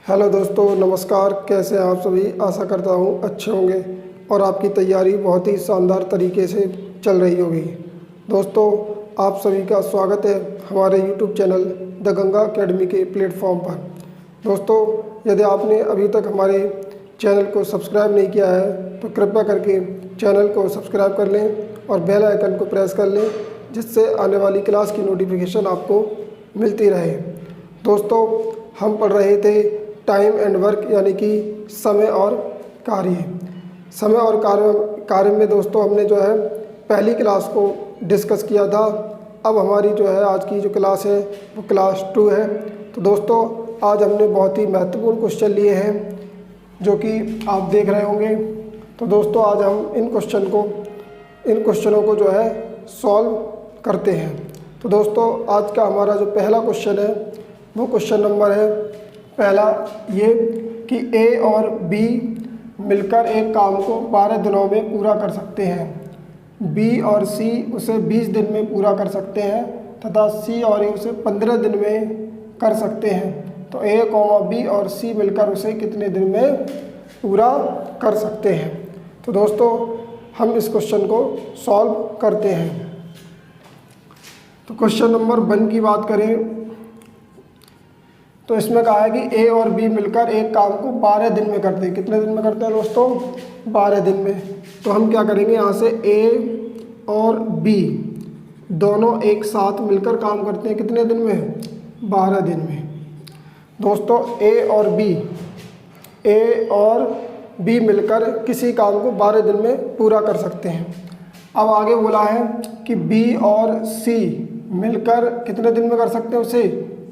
Hello दोस्तों, नमस्कार। कैसे हैं आप सभी? आशा करता हूँ अच्छे होंगे और आपकी तैयारी बहुत ही शानदार तरीके से चल रही होगी। दोस्तों, आप सभी का स्वागत है हमारे YouTube channel the Ganga academy के प्लेटफॉर्म पर। दोस्तों, यदि आपने अभी तक हमारे चैनल को सब्सक्राइब नहीं किया है तो कृपया करके चैनल को सब्सक्राइब कर लें और बेल आइकन को प्रेस कर लें, जिससे आने वाली क्लास की नोटिफिकेशन आपको मिलती रहे। दोस्तों, हम पढ़ रहे थे टाइम एंड वर्क, यानी कि समय और कार्य। समय और कार्य में दोस्तों हमने जो है पहली क्लास को डिस्कस किया था। अब हमारी जो है आज की जो क्लास है वो क्लास 2 है। तो दोस्तों, आज हमने बहुत ही महत्वपूर्ण क्वेश्चन लिए हैं जो कि आप देख रहे होंगे। तो दोस्तों, आज हम इन क्वेश्चनों को जो है सॉल्व करते हैं। तो दोस्तों, आज का हमारा जो पहला क्वेश्चन है वो क्वेश्चन नंबर है पहला ये कि ए और बी मिलकर एक काम को 12 दिनों में पूरा कर सकते हैं। बी और सी उसे 20 दिन में पूरा कर सकते हैं तथा सी और ए उसे 15 दिन में कर सकते हैं। तो ए, बी और सी मिलकर उसे कितने दिन में पूरा कर सकते हैं? तो दोस्तों, हम इस क्वेश्चन को सॉल्व करते हैं। तो क्वेश्चन नंबर 1 की बात करें तो इसमें कहा है कि ए और बी मिलकर एक काम को 12 दिन में करते हैं। कितने दिन में करते हैं दोस्तों? 12 दिन में। तो हम क्या करेंगे, यहाँ से ए और बी दोनों एक साथ मिलकर काम करते हैं कितने दिन में? 12 दिन में। दोस्तों, ए और बी मिलकर किसी काम को 12 दिन में पूरा कर सकते हैं। अब आगे बोला है कि बी और सी मिलकर कितने दिन में कर सकते हैं उसे?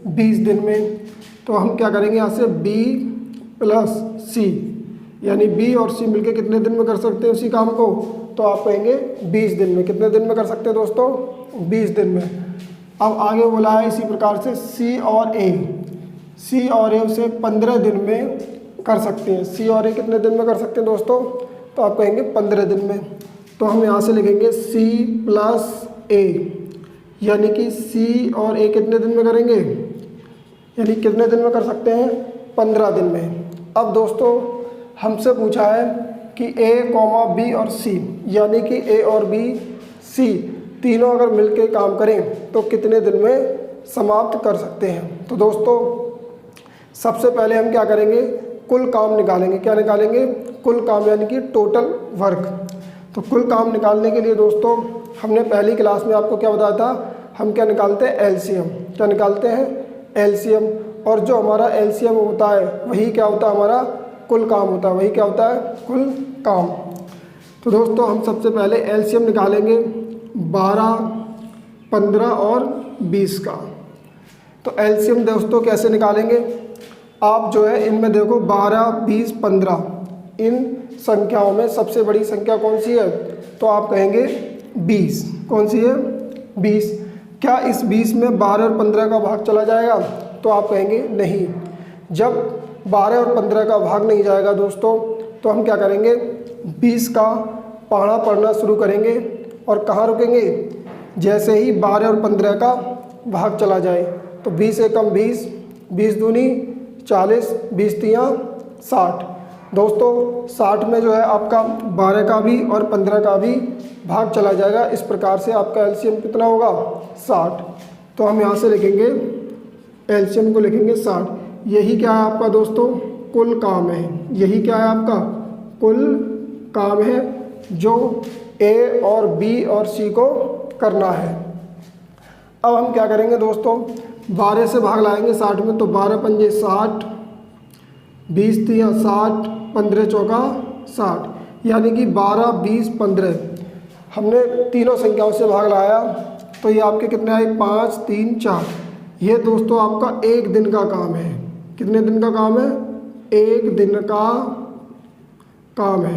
20 दिन में। तो हम क्या करेंगे, यहाँ से बी प्लस सी, यानी बी और सी मिलकर कितने दिन में कर सकते हैं उसी काम को? तो आप कहेंगे 20 दिन में। कितने दिन में कर सकते हैं दोस्तों? 20 दिन में। अब आगे बोला है इसी प्रकार से सी और ए उसे 15 दिन में कर सकते हैं। सी और ए कितने दिन में कर सकते हैं दोस्तों? तो आप कहेंगे 15 दिन में। तो हम यहाँ से लिखेंगे सी प्लस ए, यानी कि सी और ए कितने दिन में करेंगे, यानी कितने दिन में कर सकते हैं? 15 दिन में। अब दोस्तों, हमसे पूछा है कि ए, बी और सी, यानी कि ए और बी, सी तीनों अगर मिलके काम करें तो कितने दिन में समाप्त कर सकते हैं? तो दोस्तों, सबसे पहले हम क्या करेंगे, कुल काम निकालेंगे। क्या निकालेंगे? कुल काम, यानी कि टोटल वर्क। तो कुल काम निकालने के लिए दोस्तों, हमने पहली क्लास में आपको क्या बताया था, हम क्या निकालते हैं? एलसीएम। क्या निकालते हैं? एलसीएम। और जो हमारा एलसीएम होता है वही क्या होता है? हमारा कुल काम होता है। वही क्या होता है? कुल काम। तो दोस्तों, हम सबसे पहले एलसीएम निकालेंगे 12, 15 और 20 का। तो एलसीएम दोस्तों कैसे निकालेंगे, आप जो है इनमें देखो 12, 20, 15, इन संख्याओं में सबसे बड़ी संख्या कौन सी है? तो आप कहेंगे 20। कौन सी है? 20। क्या इस 20 में 12 और 15 का भाग चला जाएगा? तो आप कहेंगे नहीं। जब 12 और 15 का भाग नहीं जाएगा दोस्तों, तो हम क्या करेंगे, 20 का पहाड़ा पढ़ना शुरू करेंगे और कहाँ रुकेंगे? जैसे ही 12 और 15 का भाग चला जाए। तो 20 एकम 20, 20 दूनी 40, 20 तियाँ 60। दोस्तों, 60 में जो है आपका 12 का भी और 15 का भी भाग चला जाएगा। इस प्रकार से आपका एलसीएम कितना होगा? 60। तो हम यहाँ से लिखेंगे, एलसीएम को लिखेंगे 60। यही क्या है आपका दोस्तों? कुल काम है। यही क्या है आपका? कुल काम है जो ए और बी और सी को करना है। अब हम क्या करेंगे दोस्तों, 12 से भाग लाएंगे 60 में। तो 12 पंजे 60, 20 तिया 60, 15 चौका 60, यानी कि 12, 20, 15। हमने तीनों संख्याओं से भाग लाया तो ये आपके कितने आए? 5, 3, 4। ये दोस्तों आपका एक दिन का काम है। कितने दिन का काम है? एक दिन का काम है।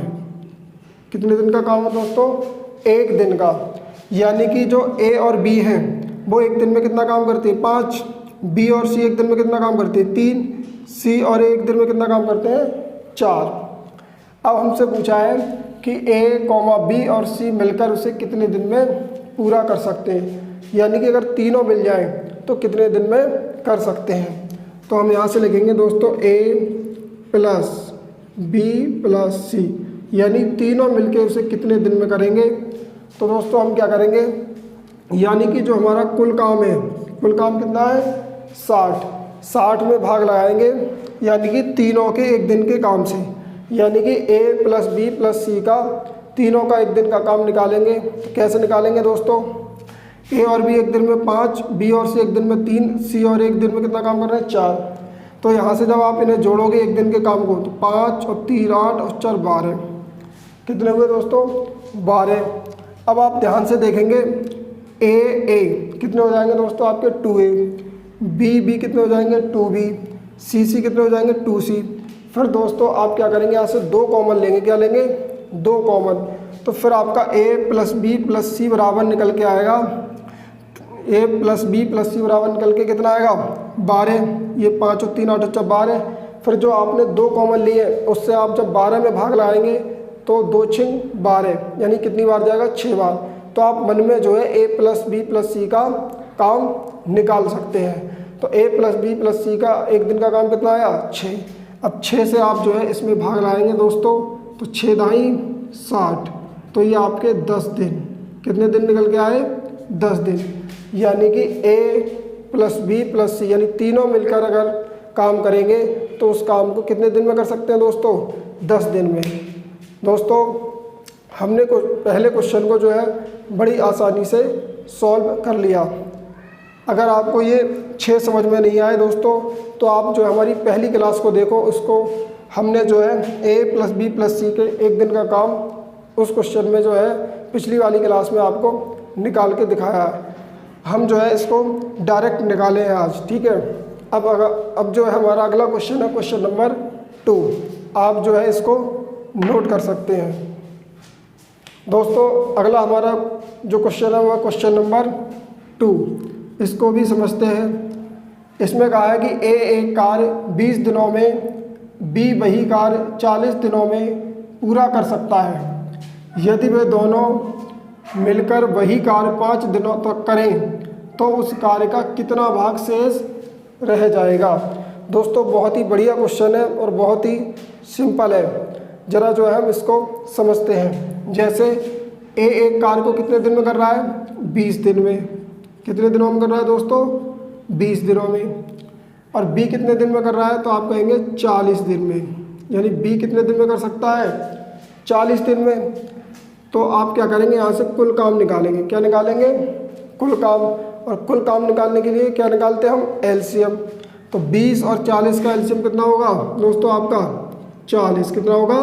कितने दिन का काम है दोस्तों? एक दिन का। यानी कि जो ए और बी हैं वो एक दिन में कितना काम करती है? 5। बी और सी एक दिन में कितना काम करती है? 3। सी और ए एक दिन में कितना काम करते हैं? 4। अब हमसे पूछा है कि ए, बी और सी मिलकर उसे कितने दिन में पूरा कर सकते हैं, यानी कि अगर तीनों मिल जाएं तो कितने दिन में कर सकते हैं? तो हम यहाँ से लिखेंगे दोस्तों a प्लस बी प्लस सी, यानी तीनों मिलके उसे कितने दिन में करेंगे। तो दोस्तों हम क्या करेंगे, यानी कि जो हमारा कुल काम है, कुल काम कितना है 60 में भाग लगाएंगे, यानी कि तीनों के एक दिन के काम से, यानी कि a प्लस बी प्लस सी का तीनों का एक दिन का काम निकालेंगे। तो कैसे निकालेंगे दोस्तों, a और b एक दिन में 5, b और c एक दिन में 3, c और एक दिन में कितना काम कर रहे हैं 4। तो यहाँ से जब आप इन्हें जोड़ोगे एक दिन के काम को, तो 5 और 3 8 और 4 12, कितने हुए दोस्तों 12। अब आप ध्यान से देखेंगे a कितने हो जाएंगे दोस्तों आपके 2a, b कितने हो जाएंगे 2b, c कितने हो जाएंगे 2c। फिर दोस्तों आप क्या करेंगे, यहाँ से 2 कॉमन लेंगे, क्या लेंगे 2 कॉमन। तो फिर आपका a प्लस बी प्लस सी बराबर निकल के आएगा, a प्लस बी प्लस सी बराबर निकल के कितना आएगा 12। ये 5 और 3 8 और 4 12। फिर जो आपने 2 कॉमन लिए उससे आप जब 12 में भाग लगाएंगे तो 2 6 12, यानी कितनी बार जाएगा 6 बार। तो आप मन में जो है a प्लस बी प्लस सी का काम निकाल सकते हैं। तो a प्लस बी प्लस सी का एक दिन का काम कितना आया 6। अब 6 से आप जो है इसमें भाग लगाएंगे दोस्तों, तो 6 दाई 60, तो ये आपके 10 दिन, कितने दिन निकल के आए 10 दिन। यानी कि a प्लस बी प्लस सी, यानी तीनों मिलकर अगर काम करेंगे तो उस काम को कितने दिन में कर सकते हैं दोस्तों 10 दिन में। दोस्तों हमने पहले क्वेश्चन को जो है बड़ी आसानी से सॉल्व कर लिया। अगर आपको ये 6 समझ में नहीं आए दोस्तों, तो आप जो हमारी पहली क्लास को देखो, उसको हमने जो है a प्लस बी प्लस सी के एक दिन का काम उस क्वेश्चन में जो है पिछली वाली क्लास में आपको निकाल के दिखाया है। हम जो है इसको डायरेक्ट निकाले हैं आज, ठीक है। अब जो है हमारा अगला क्वेश्चन है क्वेश्चन नंबर 2। आप जो है इसको नोट कर सकते हैं दोस्तों। अगला हमारा जो क्वेश्चन है वह क्वेश्चन नंबर 2, इसको भी समझते हैं। इसमें कहा है कि a एक कार्य 20 दिनों में, b वही कार्य 40 दिनों में पूरा कर सकता है। यदि वे दोनों मिलकर वही कार्य 5 दिनों तक करें तो उस कार्य का कितना भाग शेष रह जाएगा। दोस्तों बहुत ही बढ़िया क्वेश्चन है और बहुत ही सिंपल है। ज़रा जो है हम इसको समझते हैं। जैसे a एक कार्य को कितने दिन में कर रहा है 20 दिन में, कितने दिनों में कर रहा है दोस्तों 20 दिनों में। और b कितने दिन में कर रहा है, तो आप कहेंगे 40 दिन में, यानी b कितने दिन में कर सकता है 40 दिन में। तो आप क्या करेंगे, यहाँ से कुल काम निकालेंगे। क्या निकालेंगे, कुल काम। और कुल काम निकालने के लिए क्या निकालते हैं हम, एलसीएम। तो 20 और 40 का एलसीएम कितना होगा दोस्तों आपका 40। कितना होगा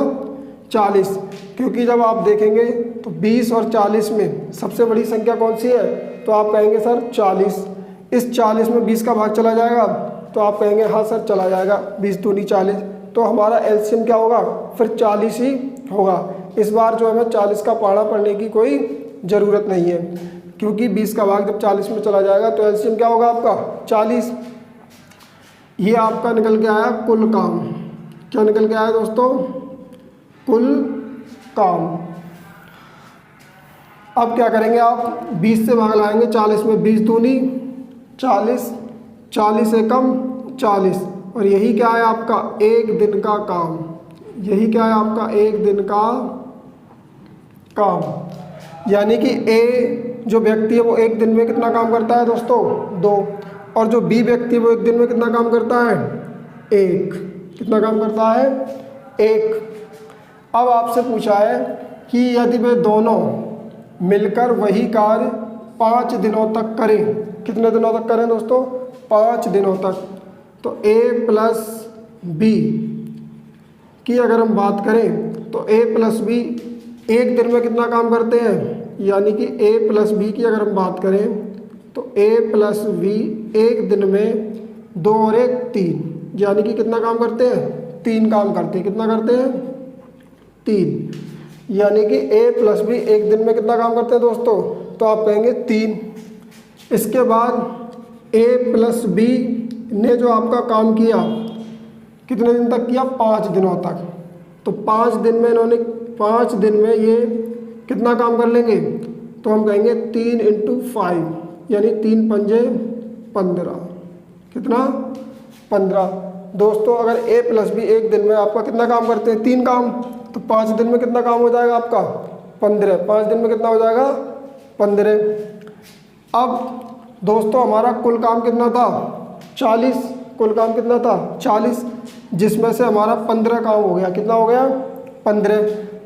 40, क्योंकि जब आप देखेंगे तो 20 और 40 में सबसे बड़ी संख्या कौन सी है, तो आप कहेंगे सर 40। इस 40 में 20 का भाग चला जाएगा, तो आप कहेंगे हाँ सर चला जाएगा, 20 दूनी 40। तो हमारा एलसीएम क्या होगा, फिर 40 ही होगा। इस बार जो हमें 40 का पहाड़ा पढ़ने की कोई ज़रूरत नहीं है, क्योंकि 20 का भाग जब 40 में चला जाएगा तो एलसीएम क्या होगा आपका 40। ये आपका निकल के आया कुल काम। क्या निकल के आया दोस्तों, कुल काम। अब क्या करेंगे आप, 20 से भाग लाएंगे 40 में, 20 दूनी 40, 40 एकम 40, और यही क्या है आपका एक दिन का काम। यही क्या है आपका एक दिन का काम। यानी कि ए जो व्यक्ति है वो एक दिन में कितना काम करता है दोस्तों 2, और जो बी व्यक्ति है वो एक दिन में कितना काम करता है 1। कितना काम करता है 1। अब आपसे पूछा है कि यदि वे दोनों मिलकर वही कार्य 5 दिनों तक करें। कितने दिनों तक करें दोस्तों 5 दिनों तक। तो a प्लस बी की अगर हम बात करें तो a प्लस बी एक दिन में कितना काम करते हैं, यानी कि a प्लस बी की अगर हम बात करें तो a प्लस बी एक दिन में 2 और 1 3, यानी कि कितना काम करते हैं 3 काम करते हैं। कितना करते हैं 3, यानी कि a प्लस बी एक दिन में कितना काम करते हैं दोस्तों, तो आप कहेंगे 3। इसके बाद a प्लस बी ने जो आपका काम किया कितने दिन तक किया 5 दिनों तक। तो 5 दिन में इन्होंने 5 दिन में ये कितना काम कर लेंगे, तो हम कहेंगे 3 × 5, यानी 3 पंजे 15। कितना 15। दोस्तों अगर ए प्लस बी एक दिन में आपका कितना काम करते हैं, 3 काम, तो 5 दिन में कितना काम हो जाएगा आपका, 15। 5 दिन में कितना हो जाएगा, 15। अब दोस्तों हमारा कुल काम कितना था, 40। कुल काम कितना था, 40, जिसमें से हमारा 15 काम हो गया। कितना हो गया, 15।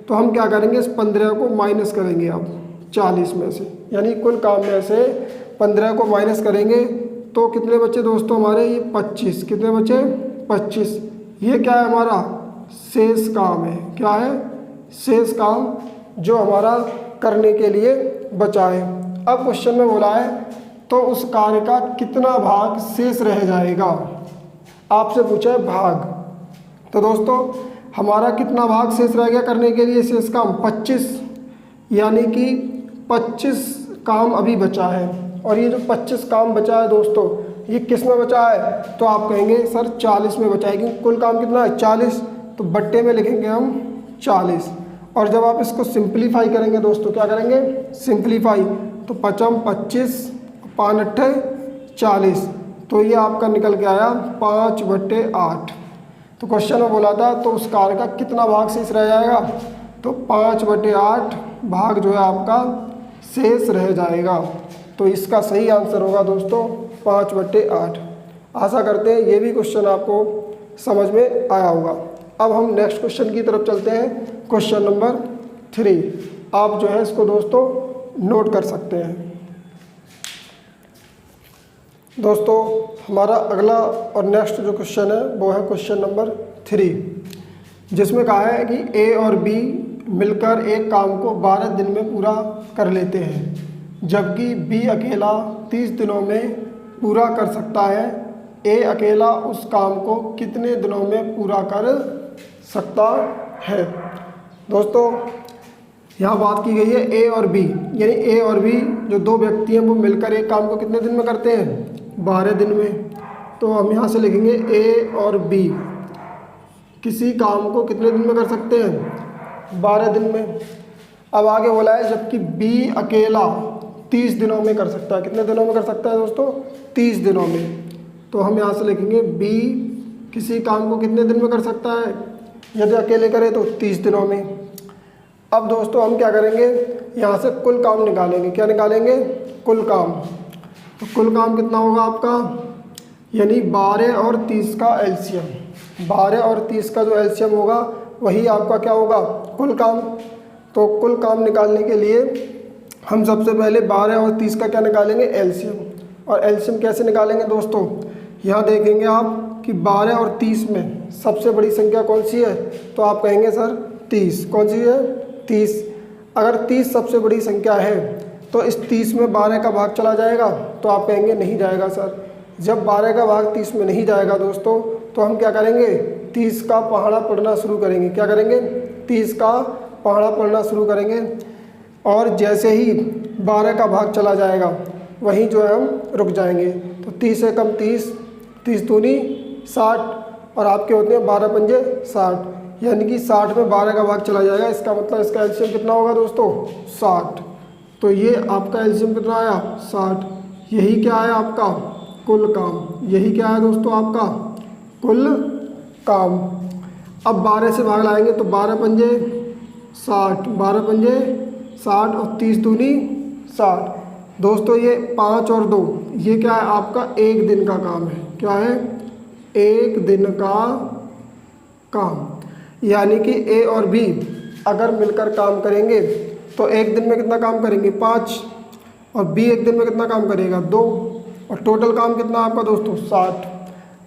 तो हम क्या करेंगे, इस 15 को माइनस करेंगे अब 40 में से, यानी कुल काम में से 15 को माइनस करेंगे तो कितने बचे दोस्तों हमारे, ये 25। कितने बचे, 25। ये क्या है, हमारा शेष काम है। क्या है, शेष काम जो हमारा करने के लिए बचा है। अब क्वेश्चन में बोला है तो उस कार्य का कितना भाग शेष रह जाएगा, आपसे पूछा है भाग। तो दोस्तों हमारा कितना भाग शेष रह गया करने के लिए, शेष काम 25, यानी कि 25 काम अभी बचा है। और ये जो 25 काम बचा है दोस्तों, ये किस में बचा है, तो आप कहेंगे सर 40 में बचा है, क्योंकि कुल काम कितना है 40, तो बट्टे में लिखेंगे हम 40। और जब आप इसको सिंप्लीफाई करेंगे दोस्तों, क्या करेंगे, सिंप्लीफाई, तो 5 25, 5 8 40, तो ये आपका निकल के आया 5/8। तो क्वेश्चन में बोला था तो उस कार्य का कितना भाग शेष रह जाएगा, तो 5/8 भाग जो है आपका शेष रह जाएगा। तो इसका सही आंसर होगा दोस्तों 5/8। आशा करते हैं ये भी क्वेश्चन आपको समझ में आया होगा। अब हम नेक्स्ट क्वेश्चन की तरफ चलते हैं, क्वेश्चन नंबर 3। आप जो है इसको दोस्तों नोट कर सकते हैं। दोस्तों हमारा अगला और नेक्स्ट जो क्वेश्चन है वो है क्वेश्चन नंबर 3, जिसमें कहा है कि ए और बी मिलकर एक काम को 12 दिन में पूरा कर लेते हैं, जबकि बी अकेला 30 दिनों में पूरा कर सकता है। ए अकेला उस काम को कितने दिनों में पूरा कर सकता है। दोस्तों यहाँ बात की गई है ए और बी, यानी ए और बी जो दो व्यक्ति हैं वो मिलकर एक काम को कितने दिन में करते हैं, 12 दिन में। तो हम यहाँ से लिखेंगे ए और बी किसी काम को कितने दिन में कर सकते हैं, 12 दिन में। अब आगे बोला है जबकि बी अकेला 30 दिनों में कर सकता है। कितने दिनों में कर सकता है दोस्तों, 30 दिनों में। तो हम यहाँ से लिखेंगे बी किसी काम को कितने दिन में कर सकता है, यदि अकेले करे तो 30 दिनों में। अब दोस्तों हम क्या करेंगे, यहाँ से कुल काम निकालेंगे। क्या निकालेंगे, कुल काम। तो कुल काम कितना होगा आपका, यानी 12 और 30 का एलसीएम। 12 और 30 का जो एलसीएम होगा वही आपका क्या होगा, कुल काम। तो कुल काम निकालने के लिए हम सबसे पहले 12 और 30 का क्या निकालेंगे, एलसीएम। और एलसीएम कैसे निकालेंगे दोस्तों, यहाँ देखेंगे आप कि 12 और 30 में सबसे बड़ी संख्या कौन सी है, तो आप कहेंगे सर 30। कौन सी है, 30। अगर 30 सबसे बड़ी संख्या है तो इस 30 में 12 का भाग चला जाएगा, तो आप कहेंगे नहीं जाएगा सर। जब 12 का भाग 30 में नहीं जाएगा दोस्तों, तो हम क्या करेंगे, 30 का पहाड़ा पढ़ना शुरू करेंगे। क्या करेंगे, 30 का पहाड़ा पढ़ना शुरू करेंगे। और जैसे ही 12 का भाग चला जाएगा वहीं जो है हम रुक जाएंगे। तो 30 से कम 30, 30 दूनी 60, और आपके होते हैं 12 पंजे 60, यानी कि 60 में 12 का भाग चला जाएगा। इसका मतलब इसका एलसीएम कितना होगा दोस्तों, 60। तो ये आपका एलसीएम कितना आया, 60। यही क्या है आपका कुल काम। यही क्या है दोस्तों आपका कुल काम। अब 12 से भाग लाएंगे तो 12 पंजे 60, 12 पंजे 60 और 30 दूनी 60। दोस्तों ये 5 और 2 ये क्या है आपका एक दिन का काम है। क्या है, एक दिन का काम। यानी कि ए और बी अगर मिलकर काम करेंगे तो एक दिन में कितना काम करेंगे, 5, और बी एक दिन में कितना काम करेगा, 2, और टोटल काम कितना आपका दोस्तों, 60।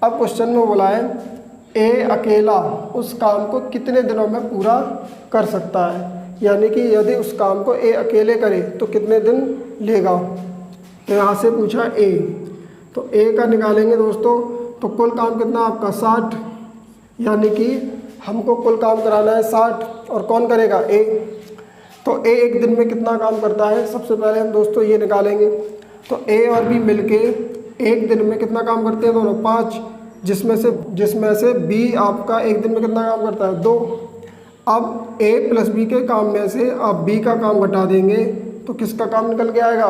अब क्वेश्चन में बोला है ए अकेला उस काम को कितने दिनों में पूरा कर सकता है, यानी कि यदि उस काम को ए अकेले करे तो कितने दिन लेगा। तो यहाँ से पूछा ए, तो ए का निकालेंगे दोस्तों, तो कुल काम कितना आपका 60, यानी कि हमको कुल काम कराना है 60, और कौन करेगा, ए। तो ए एक दिन में कितना काम करता है, सबसे पहले हम दोस्तों ये निकालेंगे। तो ए और बी मिलके एक दिन में कितना काम करते हैं दोनों, 5, जिसमें से बी आपका एक दिन में कितना काम करता है, 2। अब ए प्लस बी के काम में से आप बी का काम घटा देंगे तो किसका काम निकल के आएगा,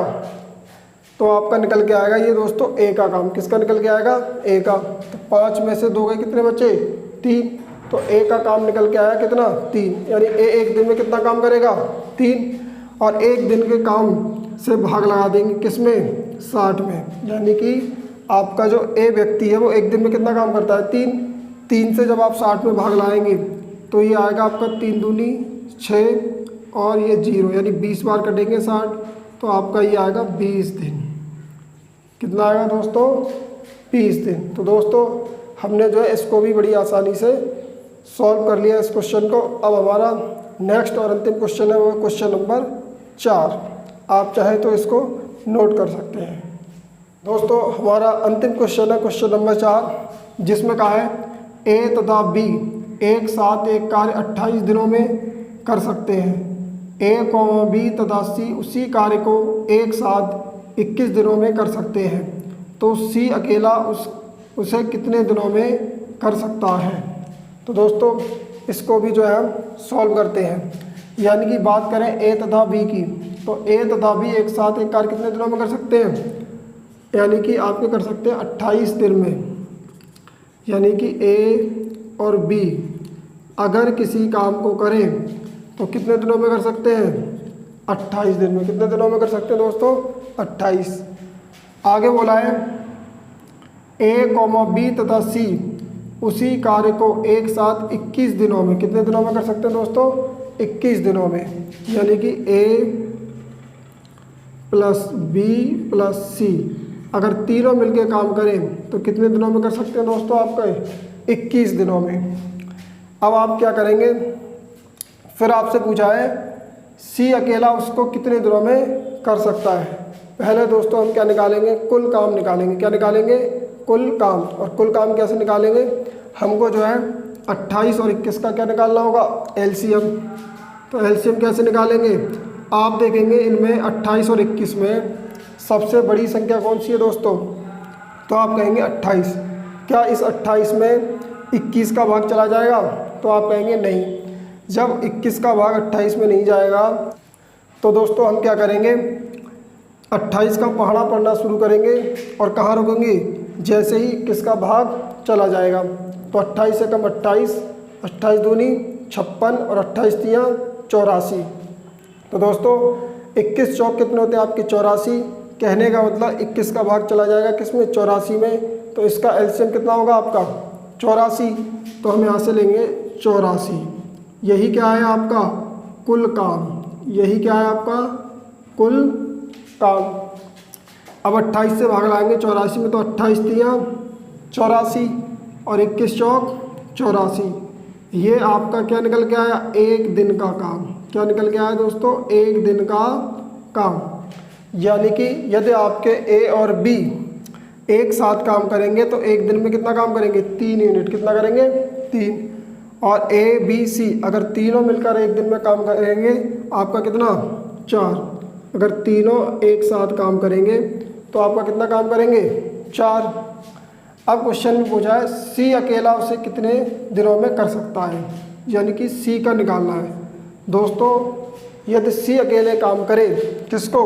तो आपका निकल के आएगा ये दोस्तों ए का काम। किसका निकल के आएगा? ए का। तो 5 में से 2 गए, कितने बचे? 3। तो ए का काम निकल के आया कितना? 3। यानी ए एक दिन में कितना काम करेगा? 3। और एक दिन के काम से भाग लगा देंगे किसमें? 60 में। यानी कि आपका जो ए व्यक्ति है वो एक दिन में कितना काम करता है? 3। 3 से जब आप 60 में भाग लाएंगे तो ये आएगा आपका 3 दूनी 6 और ये 0, यानी 20 बार कटेंगे 60, तो आपका ये आएगा 20 दिन। कितना आएगा दोस्तों? 20 दिन। तो दोस्तों हमने जो है इसको भी बड़ी आसानी से सॉल्व कर लिया इस क्वेश्चन को। अब हमारा नेक्स्ट और अंतिम क्वेश्चन है वो क्वेश्चन नंबर 4। आप चाहे तो इसको नोट कर सकते हैं। दोस्तों हमारा अंतिम क्वेश्चन है क्वेश्चन नंबर 4, जिसमें कहा है ए तथा बी एक साथ एक कार्य 28 दिनों में कर सकते हैं। ए कॉमा बी तथा सी उसी कार्य को एक साथ 21 दिनों में कर सकते हैं, तो सी अकेला उसे कितने दिनों में कर सकता है? तो दोस्तों इसको भी जो है हम सॉल्व करते हैं। यानी कि बात करें ए तथा बी की, तो ए तथा बी एक साथ एक कार्य कितने दिनों में कर सकते हैं? यानी कि आपके कर सकते हैं 28 दिन में। यानी कि ए और बी अगर किसी काम को करें तो कितने दिनों में कर सकते हैं? 28 दिन में। कितने दिनों में कर सकते हैं दोस्तों? 28। आगे बोला है ए कॉमा बी तथा सी उसी कार्य को एक साथ 21 दिनों में। कितने दिनों में कर सकते हैं दोस्तों? 21 दिनों में। यानी कि ए प्लस बी प्लस सी अगर तीनों मिलके काम करें तो कितने दिनों में कर सकते हैं दोस्तों? आपका 21 दिनों में। अब आप क्या करेंगे? फिर आपसे पूछा है सी अकेला उसको कितने दिनों में कर सकता है। पहले दोस्तों हम क्या निकालेंगे? कुल काम निकालेंगे। क्या निकालेंगे? कुल काम। और कुल काम कैसे निकालेंगे? हमको जो है 28 और 21 का क्या निकालना होगा? एलसीएम। तो एलसीएम कैसे निकालेंगे? आप देखेंगे इनमें 28 और 21 में सबसे बड़ी संख्या कौन सी है दोस्तों? तो आप कहेंगे 28। क्या इस 28 में 21 का भाग चला जाएगा? तो आप कहेंगे नहीं। जब 21 का भाग 28 में नहीं जाएगा तो दोस्तों हम क्या करेंगे? 28 का पहाड़ा पढ़ना शुरू करेंगे और कहाँ रुकेंगे? जैसे ही 21 का भाग चला जाएगा। तो 28 से कम 28, 28 दूनी 56 और 28 तियाँ 84। तो दोस्तों 21 चौक कितने होते हैं आपके? 84। कहने का मतलब 21 का भाग चला जाएगा किसमें? 84 में। तो इसका एलसीएम कितना होगा आपका? 84। तो हम यहाँ से लेंगे 84। यही क्या है आपका? कुल काम। यही क्या है आपका? कुल काम। अब 28 से भाग लाएंगे 84 में, तो 28 तियाँ 84 और 21 चौक 84। ये आपका क्या निकल के आया? एक दिन का काम। क्या निकल के आया दोस्तों? एक दिन का काम। यानी कि यदि आपके ए और बी एक साथ काम करेंगे तो एक दिन में कितना काम करेंगे? 3 यूनिट। कितना करेंगे? 3। और ए बी सी अगर तीनों मिलकर एक दिन में काम करेंगे आपका कितना? 4। अगर तीनों एक साथ काम करेंगे तो आपका कितना काम करेंगे? 4। अब क्वेश्चन में पूछा है सी अकेला उसे कितने दिनों में कर सकता है? यानी कि सी का निकालना है। दोस्तों यदि सी अकेले काम करे, किसको?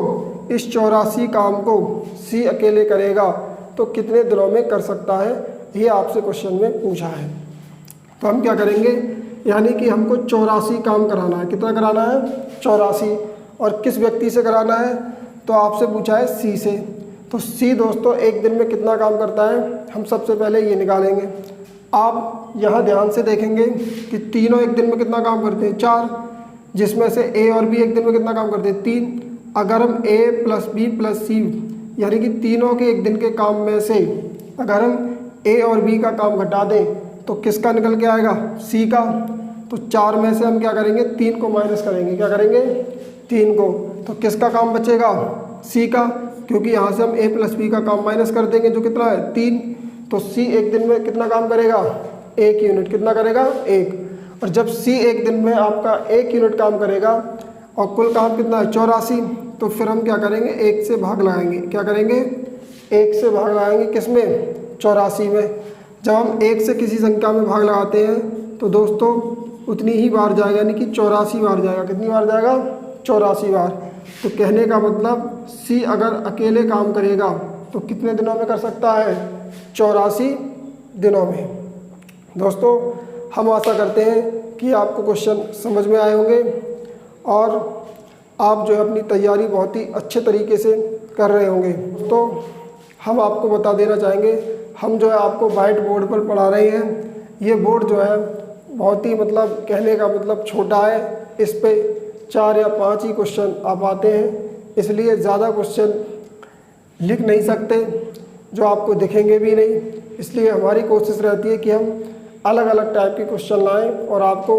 इस 84 काम को सी अकेले करेगा तो कितने दिनों में कर सकता है? ये आपसे क्वेश्चन में पूछा है। तो हम क्या करेंगे? यानी कि हमको 84 काम कराना है। कितना कराना है? 84। और किस व्यक्ति से कराना है? तो आपसे पूछा है सी से। तो सी दोस्तों एक दिन में कितना काम करता है? हम सबसे पहले ये निकालेंगे। आप यहाँ ध्यान से देखेंगे कि तीनों एक दिन में कितना काम करते हैं? 4, जिसमें से ए और बी एक दिन में कितना काम करते हैं? 3। अगर हम ए प्लस बी प्लस सी यानी कि तीनों के एक दिन के काम में से अगर हम ए और बी का काम घटा दें तो किसका निकल के आएगा? सी का। तो 4 में से हम क्या करेंगे? 3 को माइनस करेंगे। क्या करेंगे? 3 को। तो किसका काम बचेगा? सी का, क्योंकि यहाँ से हम ए प्लस बी का काम माइनस कर देंगे जो कितना है? 3। तो सी एक दिन में कितना काम करेगा? 1 यूनिट। कितना करेगा? 1। और जब सी एक दिन में आपका 1 यूनिट काम करेगा और कुल काम कितना है? 84। तो फिर हम क्या करेंगे? 1 से भाग लगाएंगे। क्या करेंगे? 1 से भाग लगाएंगे किसमें? 84 में। जब हम 1 से किसी संख्या में भाग लगाते हैं तो दोस्तों उतनी ही बार जाएगा, यानी कि 84 बार जाएगा। कितनी बार जाएगा? 84 बार। तो कहने का मतलब सी अगर अकेले काम करेगा तो कितने दिनों में कर सकता है? 84 दिनों में। दोस्तों हम आशा करते हैं कि आपको क्वेश्चन समझ में आए होंगे और आप जो है अपनी तैयारी बहुत ही अच्छे तरीके से कर रहे होंगे। तो हम आपको बता देना चाहेंगे, हम जो है आपको वाइट बोर्ड पर पढ़ा रहे हैं। ये बोर्ड जो है बहुत ही मतलब कहने का मतलब छोटा है, इस पे 4 या 5 ही क्वेश्चन आप आते हैं, इसलिए ज़्यादा क्वेश्चन लिख नहीं सकते जो आपको दिखेंगे भी नहीं। इसलिए हमारी कोशिश रहती है कि हम अलग अलग टाइप के क्वेश्चन लाएं और आपको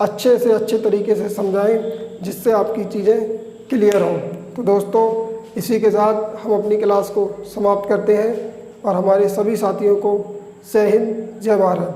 अच्छे से अच्छे तरीके से समझाएं जिससे आपकी चीज़ें क्लियर हों। तो दोस्तों इसी के साथ हम अपनी क्लास को समाप्त करते हैं और हमारे सभी साथियों को जय हिंद, जय भारत।